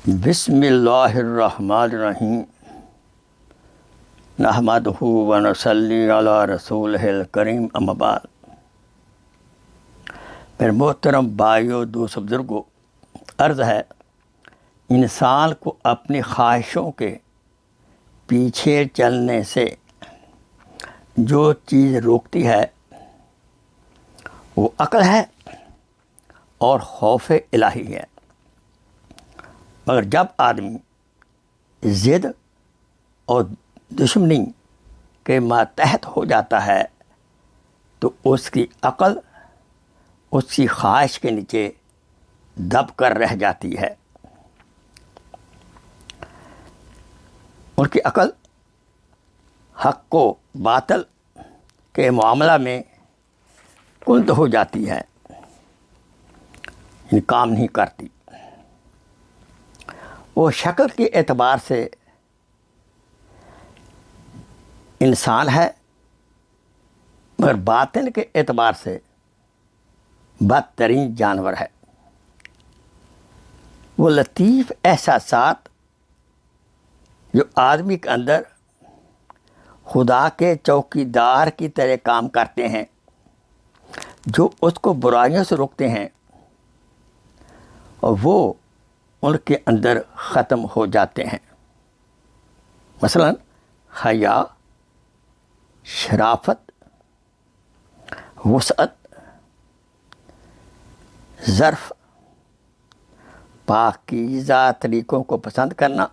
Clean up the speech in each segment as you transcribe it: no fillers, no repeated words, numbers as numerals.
بسم اللہ الرحمن الرحیم نحمدہ ونصلی علی رسولہ الکریم اما بعد۔ میرے محترم بھائیو، دوست بزرگوں، عرض ہے انسان کو اپنی خواہشوں کے پیچھے چلنے سے جو چیز روکتی ہے وہ عقل ہے اور خوف الہی ہے۔ مگر جب آدمی ضد اور دشمنی کے ماتحت ہو جاتا ہے تو اس کی عقل اس کی خواہش کے نیچے دب کر رہ جاتی ہے۔ ان کی عقل حق و باطل کے معاملہ میں کند ہو جاتی ہے، کام نہیں کرتی۔ وہ شکل کے اعتبار سے انسان ہے مگر باطن کے اعتبار سے بدترین جانور ہے۔ وہ لطیف احساسات جو آدمی کے اندر خدا کے چوکیدار کی طرح کام کرتے ہیں، جو اس کو برائیوں سے روکتے ہیں، اور وہ ان کے اندر ختم ہو جاتے ہیں۔ مثلا حیا، شرافت، وسعت، ظرف، پاکیزہ طریقوں کو پسند کرنا۔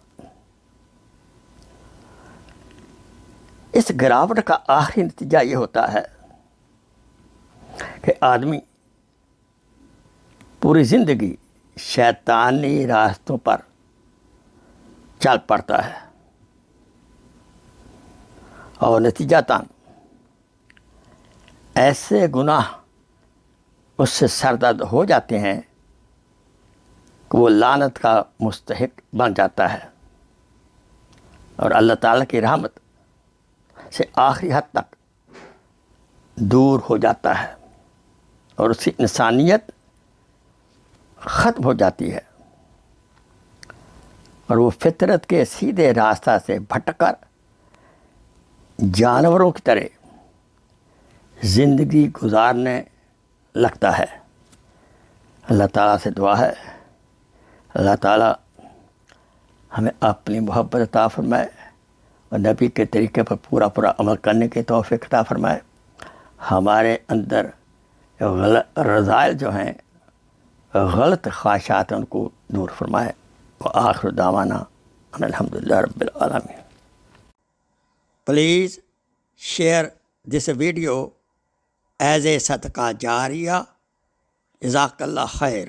اس گراوٹ کا آخری نتیجہ یہ ہوتا ہے کہ آدمی پوری زندگی شیطانی راستوں پر چل پڑتا ہے اور نتیجتاً ایسے گناہ اس سے سرزد ہو جاتے ہیں کہ وہ لعنت کا مستحق بن جاتا ہے اور اللہ تعالیٰ کی رحمت سے آخری حد تک دور ہو جاتا ہے اور اس کی انسانیت ختم ہو جاتی ہے اور وہ فطرت کے سیدھے راستہ سے بھٹک کر جانوروں کی طرح زندگی گزارنے لگتا ہے۔ اللہ تعالیٰ سے دعا ہے اللہ تعالیٰ ہمیں اپنی محبت عطا فرمائے اور نبی کے طریقے پر پورا عمل کرنے کی توفیق عطا فرمائے۔ ہمارے اندر رذائل جو ہیں، غلط خواہشات ہیں، ان کو دور فرمائے۔ وآخر دعوانا ان الحمدللہ رب العالمین۔ Please share this video as a صدقہ جاریہ۔ جزاک اللہ خیر۔